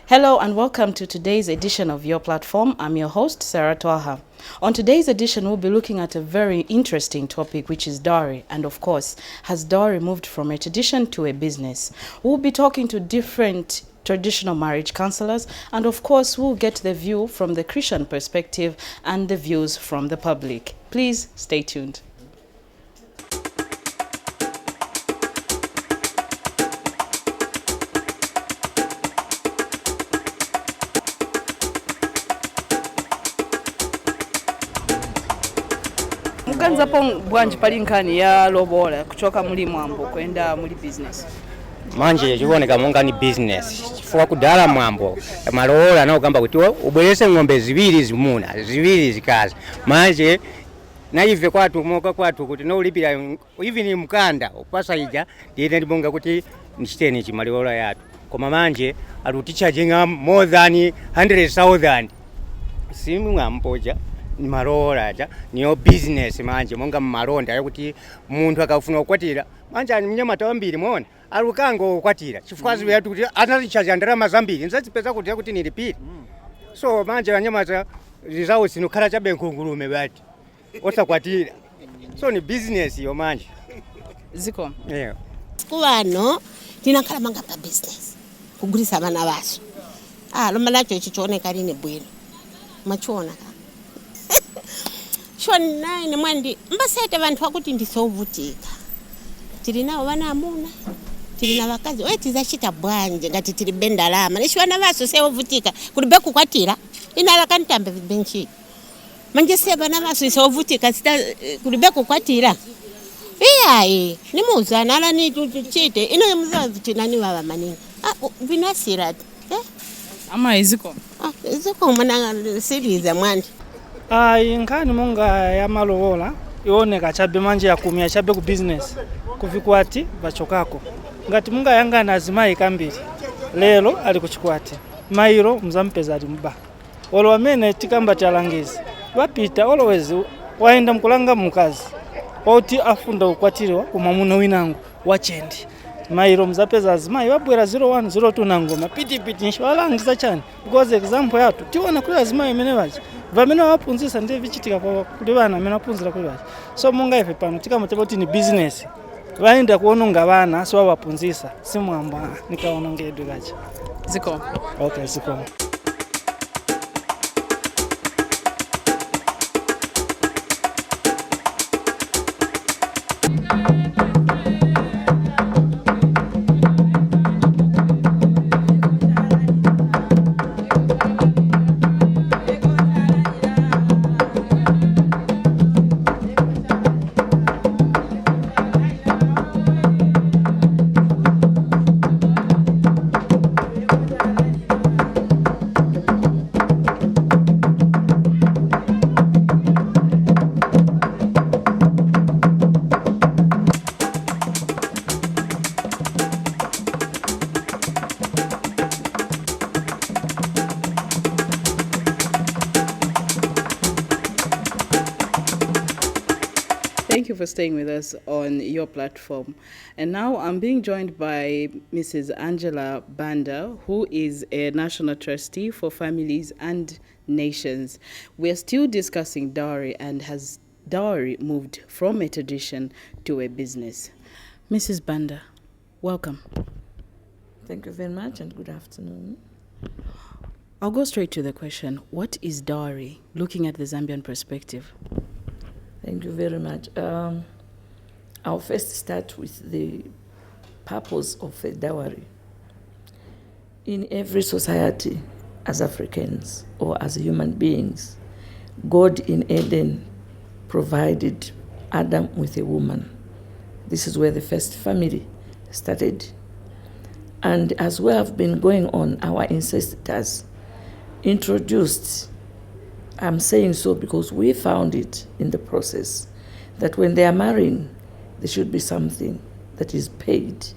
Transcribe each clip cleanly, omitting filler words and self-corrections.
Hello and welcome to today's edition of Your Platform. I'm your host, Sarah Thaha. On today's edition, we'll be looking at a very interesting topic, which is dowry. And of course, has dowry moved from a tradition to a business? We'll be talking to different traditional marriage counselors, and of course, we'll get the view from the Christian perspective and the views from the public. Please stay tuned. Muganzapo bwanji pali nkhani ya lobola kuchoka muli mwambo kwenda muli business. Manje chikuoneka monga ni business chifukwa kudala mwambo malowola naogamba kuti ubwerese ng'ombe ziwiri zimuna ziwiri zikazi. Manje naive kwatu moka kwatu kuti noulipira even mkanda upasa ija ndiye ndibonga kuti nichiteni chimalowola yatu. Koma manje alutichajinga more than 100,000 simu mwampoja ni malowola aja niyo business manje monga malonda yokuti muntu akafuna kukwatira manje ani mnyamata wambiri muone alukango kukwatira chifukwa ziwe yatu kuti analichaja ndalama zambiri nzazipeza kuti nilipire. So manje wanyamata zizawo sinokhala chabe nkungulume bati osakwatira. So ni business yo manje ziko yeah. Sikuwano tinakhala manga pa business kugulisa bana baso loma nacho chichoneka lini bwino machiona ka shona ni mwandi mbasete bantu bakuti ndisovutika tili nawo bana amuna tili na bakazi wetizachita bwanje ngati tili bendalama nishwana baso sewovutika kulibe kukwatira inala kantambe benchi manje se bana baso sewovutika sita kulibe kukwatira iyayi nimuzana ala ni tuchite ino muzavuti nani baba maninga binasira ama iziko iziko mwana siriza mwandi inkhani monga ya malowola ioneka chabe manje yakumya chabe ku business kuvikwati bachokako ngati munga yanga na azimayi kambiri lelo ali kuchikwati mairo mzampeza ali mba olo amene tikamba chalangizi wapita always waenda mkulanga mukazi oti afunda ukwatiriwa kumamuna winangu wachendi mairo mzapeza azimayi wabwera 01 02 nangoma piti nshwalangiza chani because example yatu tiona kula azimayi mene bachi vamene wapunzisa ndiye vichitika kwa kuli bana amene wapunzira kuli bachi. So munga ife pano tikamuteba kuti ni business vaenda kuononga bana so wapunzisa simwamba nikaonongedwe kachi ziko okay ziko. Thank you for staying with us on Your Platform. And now I'm being joined by Mrs. Angela Banda, who is a National Trustee for Families and Nations. We're still discussing dowry, and has dowry moved from a tradition to a business? Mrs. Banda, welcome. Thank you very much and good afternoon. I'll go straight to the question. What is dowry, looking at the Zambian perspective? Thank you very much. I'll first start with the purpose of a dowry. In every society, as Africans or as human beings, God in Eden provided Adam with a woman. This is where the first family started. And as we have been going on, our ancestors introduced, I'm saying so because we found it in the process, that when they are marrying, there should be something that is paid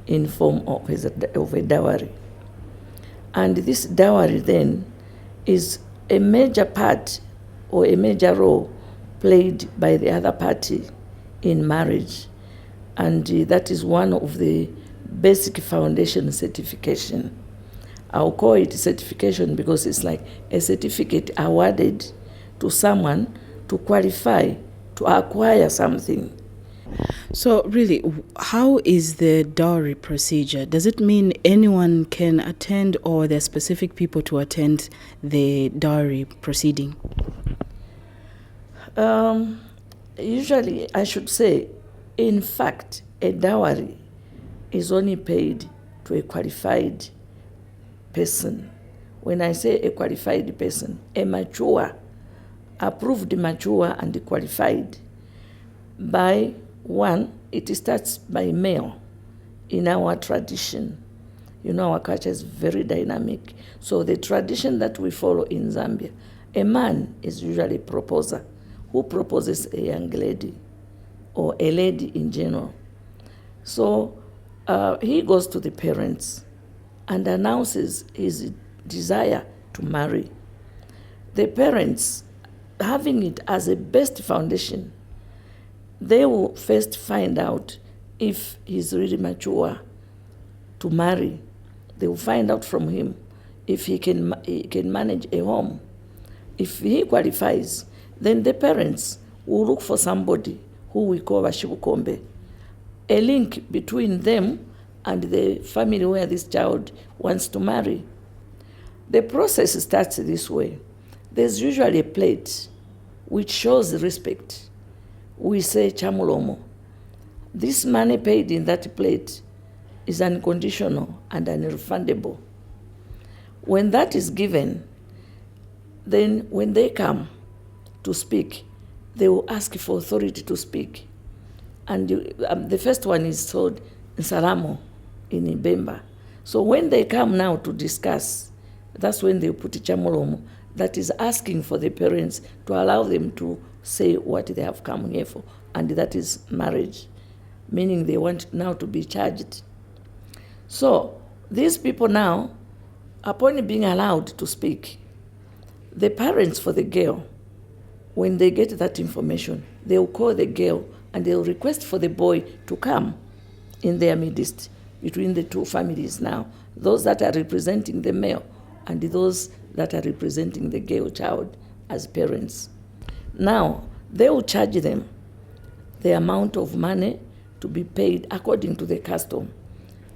in form of a dowry. And this dowry then is a major part or a major role played by the other party in marriage. And that is one of the basic foundation certification. I'll call it certification because it's like a certificate awarded to someone to qualify to acquire something. So really, how is the dowry procedure? Does it mean anyone can attend, or there are specific people to attend the dowry proceeding? Usually, I should say, in fact, a dowry is only paid to a qualified person. When I say a qualified person, a mature, approved mature and qualified. By one, it starts by male in our tradition. You know, our culture is very dynamic. So the tradition that we follow in Zambia, a man is usually a proposer who proposes a young lady or a lady in general. So he goes to the parents and announces his desire to marry. The parents, having it as a best foundation, they will first find out if he's really mature to marry. They will find out from him if he can manage a home. If he qualifies, then the parents will look for somebody who we call Bashibukombe, a link between them and the family where this child wants to marry. The process starts this way. There's usually a plate which shows respect. We say chamulomo. This money paid in that plate is unconditional and unrefundable. When that is given, then when they come to speak, they will ask for authority to speak. And the first one is called Nsaramo in Ibemba. So when they come now to discuss, that's when they put chamulomo, that is asking for the parents to allow them to say what they have come here for, and that is marriage, meaning they want now to be charged. So these people now, upon being allowed to speak, the parents for the girl, when they get that information, they will call the girl and they will request for the boy to come in their midst between the two families now, those that are representing the male and those that are representing the girl child as parents. Now, they will charge them the amount of money to be paid according to the custom.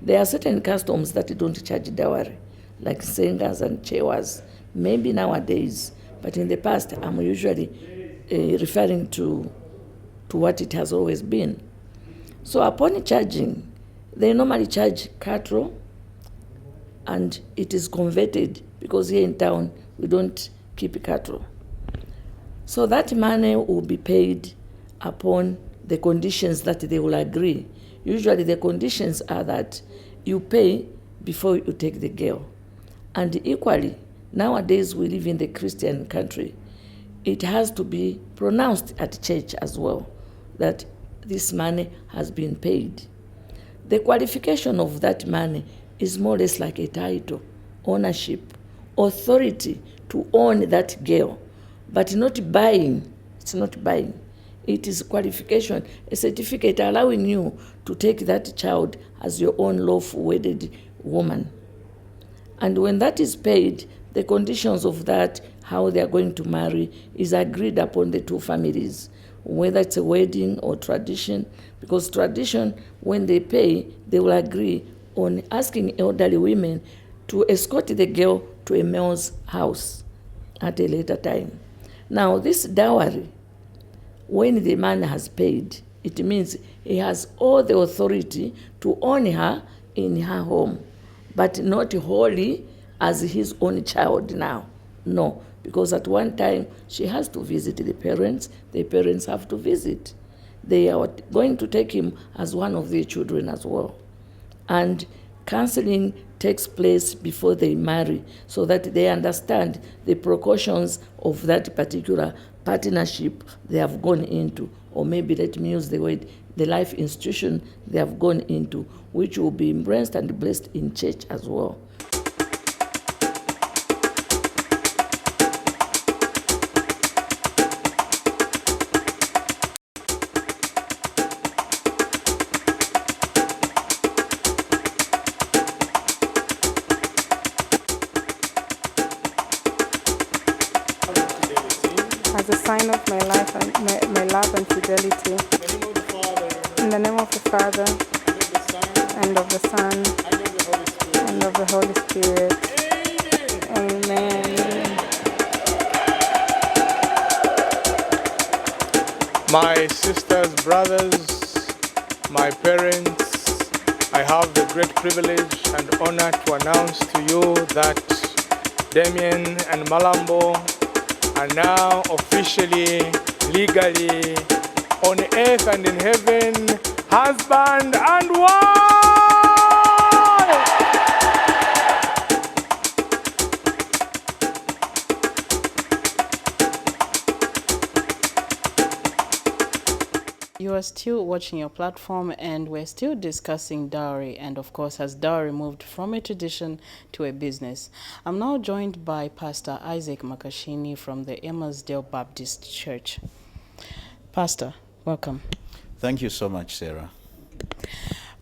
There are certain customs that don't charge dowry, like sengas and chewas, maybe nowadays, but in the past, I'm usually referring to what it has always been. So upon charging, they normally charge cattle, and it is converted, because here in town, we don't keep cattle. So that money will be paid upon the conditions that they will agree. Usually the conditions are that you pay before you take the girl. And equally, nowadays we live in the Christian country, it has to be pronounced at church as well, that this money has been paid. The qualification of that money is more or less like a title, ownership, authority to own that girl, but not buying. It's not buying. It is qualification, a certificate allowing you to take that child as your own lawful wedded woman. And when that is paid, the conditions of that, how they are going to marry, is agreed upon the two families, whether it's a wedding or tradition, because tradition, when they pay, they will agree on asking elderly women to escort the girl to a male's house at a later time. Now, this dowry, when the man has paid, it means he has all the authority to own her in her home, but not wholly as his own child now. No, because at one time she has to visit the parents have to visit. They are going to take him as one of their children as well. And counseling takes place before they marry, so that they understand the precautions of that particular partnership they have gone into, or maybe let me use the word, the life institution they have gone into, which will be embraced and blessed in church as well. as a sign of my life and my love and fidelity. In the name of the Father, and of the Son, and of the Holy Spirit. Amen. My sisters, brothers, my parents, I have the great privilege and honor to announce to you that Damien and Malambo are now officially, legally, on earth and in heaven, husband and wife! You are still watching your platform, and we're still discussing dowry, and of course has dowry moved from a tradition to a business. I'm now joined by Pastor Isaac Makashini from the Emmausdale Baptist Church. Pastor, welcome. Thank you so much, Sarah.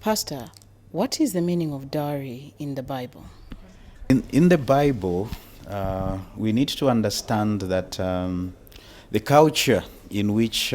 Pastor, what is the meaning of dowry in the Bible? In the Bible, we need to understand that the culture in which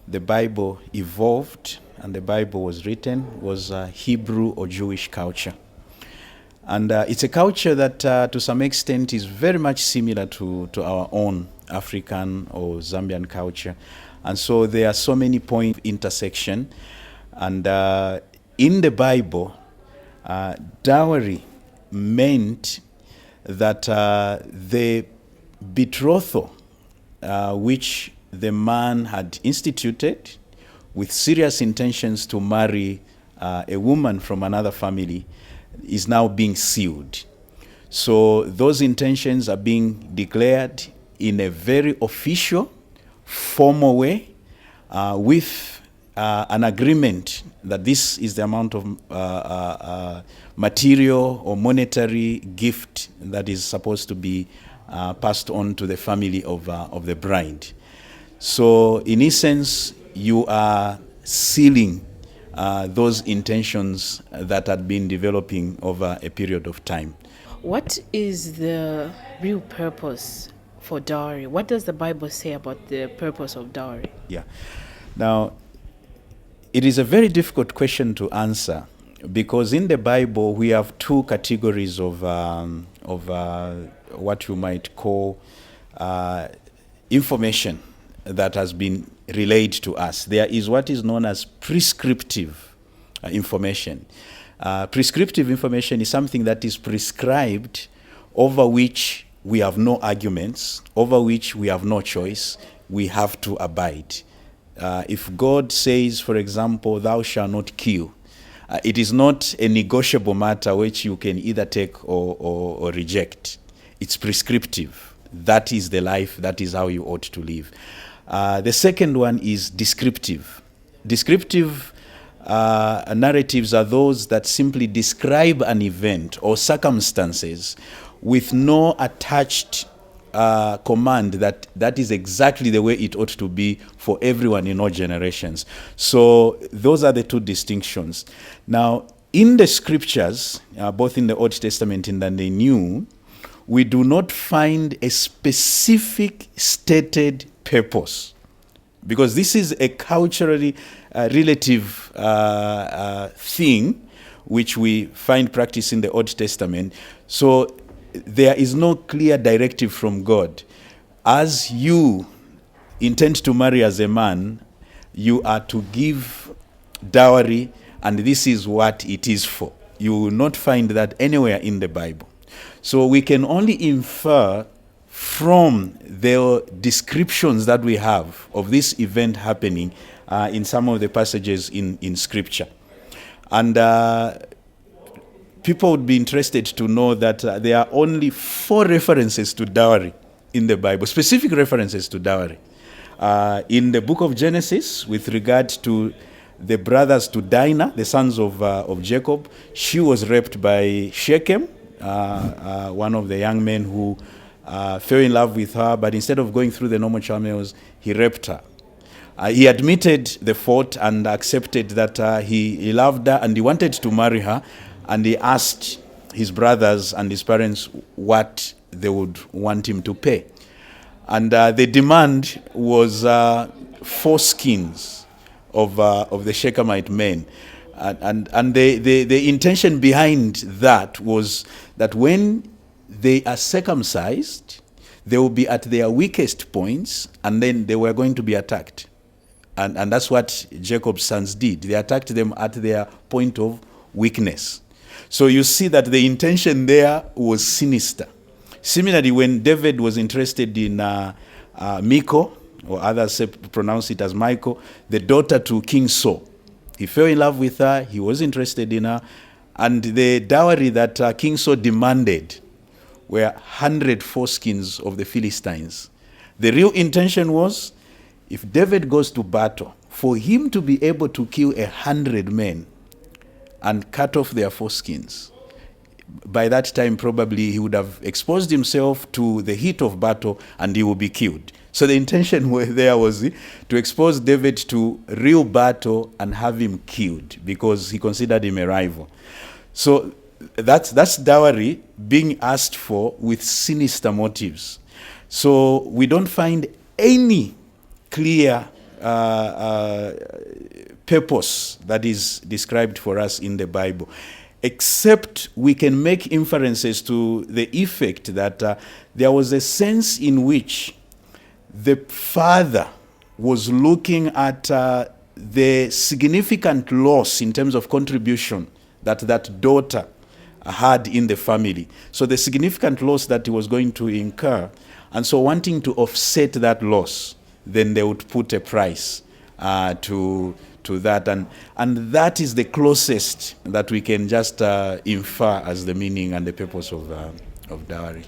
the Bible evolved and the Bible was written was Hebrew or Jewish culture. And it's a culture that to some extent is very much similar to our own African or Zambian culture. And so there are so many points of intersection. And in the Bible, dowry meant that the betrothal which the man had instituted with serious intentions to marry a woman from another family is now being sealed. So those intentions are being declared in a very official, formal way with an agreement that this is the amount of material or monetary gift that is supposed to be passed on to the family of the bride. So in essence, you are sealing those intentions that had been developing over a period of time. What is the real purpose for dowry? What does the Bible say about the purpose of dowry? Yeah. Now, it is a very difficult question to answer because in the Bible we have two categories of what you might call information that has been relayed to us. There is what is known as prescriptive information. Prescriptive information is something that is prescribed, over which we have no arguments, over which we have no choice, we have to abide. If God says, for example, thou shalt not kill, it is not a negotiable matter which you can either take or reject. It's prescriptive. That is the life, that is how you ought to live. The second one is descriptive. Descriptive narratives are those that simply describe an event or circumstances with no attached command that is exactly the way it ought to be for everyone in all generations. So those are the two distinctions. Now, in the scriptures, both in the Old Testament and in the New, we do not find a specific stated purpose, because this is a culturally relative thing which we find practiced in the Old Testament. So there is no clear directive from God. As you intend to marry as a man, you are to give dowry, and this is what it is for. You will not find that anywhere in the Bible. So we can only infer from the descriptions that we have of this event happening in some of the passages in Scripture. And people would be interested to know that there are only 4 references to dowry in the Bible, specific references to dowry. In the book of Genesis, with regard to the brothers to Dinah, the sons of Jacob, she was raped by Shechem, one of the young men who fell in love with her, but instead of going through the normal channels, he raped her. He admitted the fault and accepted that he loved her and he wanted to marry her, and he asked his brothers and his parents what they would want him to pay. And the demand was 4 skins of the Shechemite men. And the intention behind that was that when they are circumcised, they will be at their weakest points, and then they were going to be attacked. And that's what Jacob's sons did. They attacked them at their point of weakness. So you see that the intention there was sinister. Similarly, when David was interested in Michal, or others pronounce it as Michael, the daughter to King Saul, he fell in love with her, he was interested in her, and the dowry that King Saul demanded were 100 foreskins of the Philistines. The real intention was, if David goes to battle, for him to be able to kill 100 men and cut off their foreskins. By that time, probably he would have exposed himself to the heat of battle and he would be killed. So the intention there was to expose David to real battle and have him killed because he considered him a rival. So that's dowry being asked for with sinister motives. So we don't find any clear purpose that is described for us in the Bible, except we can make inferences to the effect that there was a sense in which the father was looking at the significant loss in terms of contribution that daughter had in the family. So the significant loss that he was going to incur, and so wanting to offset that loss, then they would put a price to that, and that is the closest that we can just infer as the meaning and the purpose of dowry.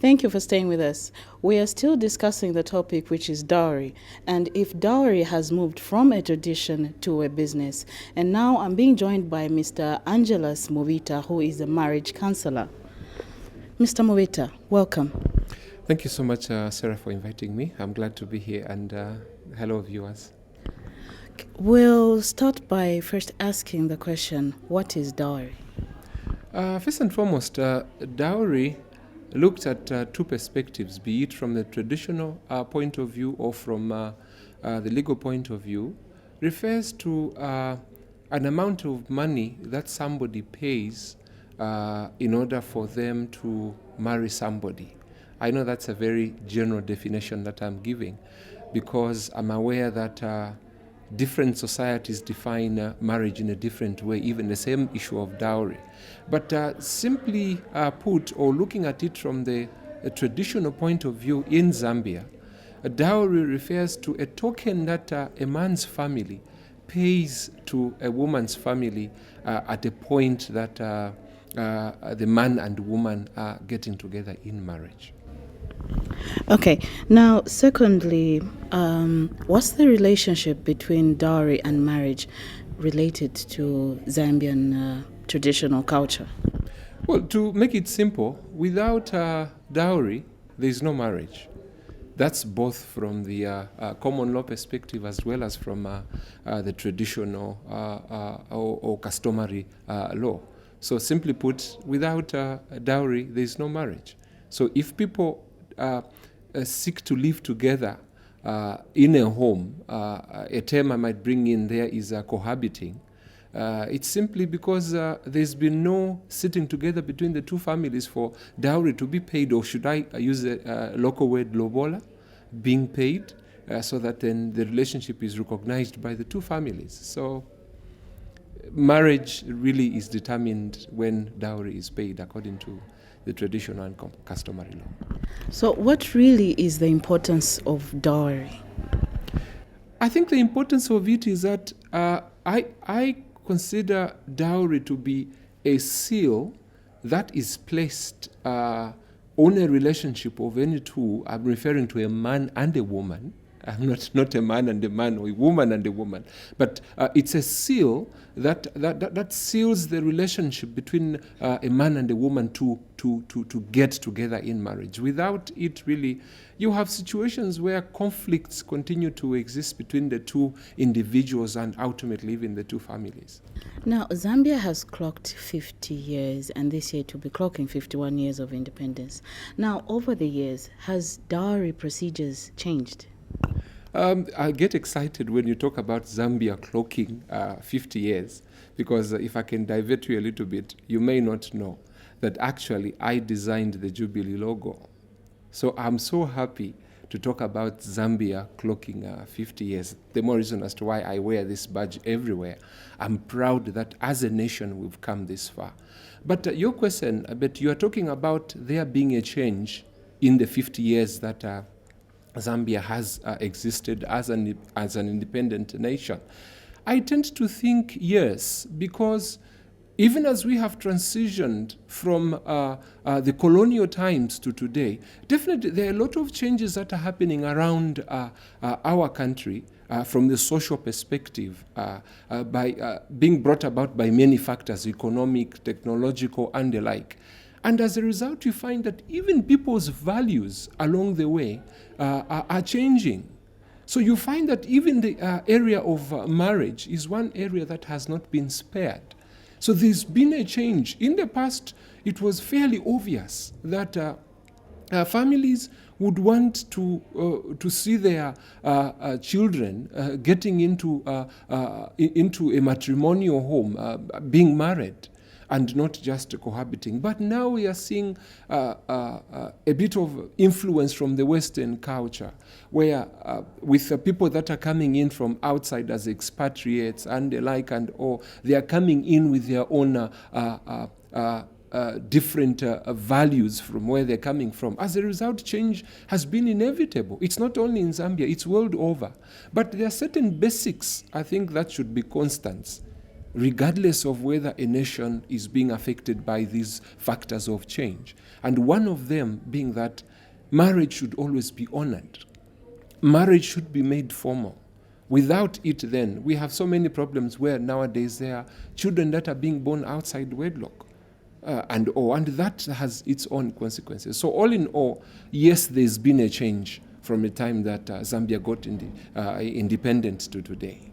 Thank you for staying with us. We are still discussing the topic, which is dowry, and if dowry has moved from a tradition to a business. And now I'm being joined by Mr. Angelos Movita, who is a marriage counselor. Mr. Movita, welcome. Thank you so much, Sarah, for inviting me. I'm glad to be here, and hello, viewers. We'll start by first asking the question, what is dowry? First and foremost, dowry looked at two perspectives, be it from the traditional point of view or from the legal point of view, refers to an amount of money that somebody pays in order for them to marry somebody. I know that's a very general definition that I'm giving because I'm aware that different societies define marriage in a different way, even the same issue of dowry. But simply put, or looking at it from the traditional point of view in Zambia, a dowry refers to a token that a man's family pays to a woman's family at a point that the man and woman are getting together in marriage. Okay, now secondly, what's the relationship between dowry and marriage related to Zambian traditional culture? Well, to make it simple, without dowry, there is no marriage. That's both from the common law perspective as well as from the traditional or customary law. So simply put, without dowry, there is no marriage. So if people seek to live together in a home, a term I might bring in there is cohabiting. It's simply because there's been no sitting together between the two families for dowry to be paid, or should I use a local word, lobola, being paid, so that then the relationship is recognized by the two families. So marriage really is determined when dowry is paid according to the traditional and customary law. So what really is the importance of dowry? I think the importance of it is that I consider dowry to be a seal that is placed on a relationship of any two. I'm referring to a man and a woman. I'm not a man and a man or a woman and a woman, but it's a seal that seals the relationship between a man and a woman to get together in marriage. Without it, really, you have situations where conflicts continue to exist between the two individuals and ultimately even the two families. Now, Zambia has clocked 50 years, and this year to be clocking 51 years of independence. Now, over the years, has dowry procedures changed? I get excited when you talk about Zambia clocking 50 years, because if I can divert you a little bit, you may not know that actually I designed the Jubilee logo. So I'm so happy to talk about Zambia clocking 50 years. The more reason as to why I wear this badge everywhere. I'm proud that as a nation we've come this far. But your question, I bet you are talking about there being a change in the 50 years that Zambia has existed as an independent nation. I tend to think yes, because even as we have transitioned from the colonial times to today, definitely there are a lot of changes that are happening around our country from the social perspective, by being brought about by many factors, economic, technological, and the like. And as a result, you find that even people's values along the way are changing. So you find that even the area of marriage is one area that has not been spared. So there's been a change. In the past, it was fairly obvious that families would want to see their children getting into a matrimonial home, being married, and not just cohabiting. But now we are seeing a bit of influence from the Western culture, where with the people that are coming in from outside as expatriates and the like, and or they are coming in with their own different values from where they're coming from. As a result, change has been inevitable. It's not only in Zambia, it's world over. But there are certain basics, I think, that should be constants, regardless of whether a nation is being affected by these factors of change. And one of them being that marriage should always be honored. Marriage should be made formal. Without it, then, we have so many problems where nowadays there are children that are being born outside wedlock. And that has its own consequences. So all in all, yes, there's been a change from the time that Zambia got independent to today.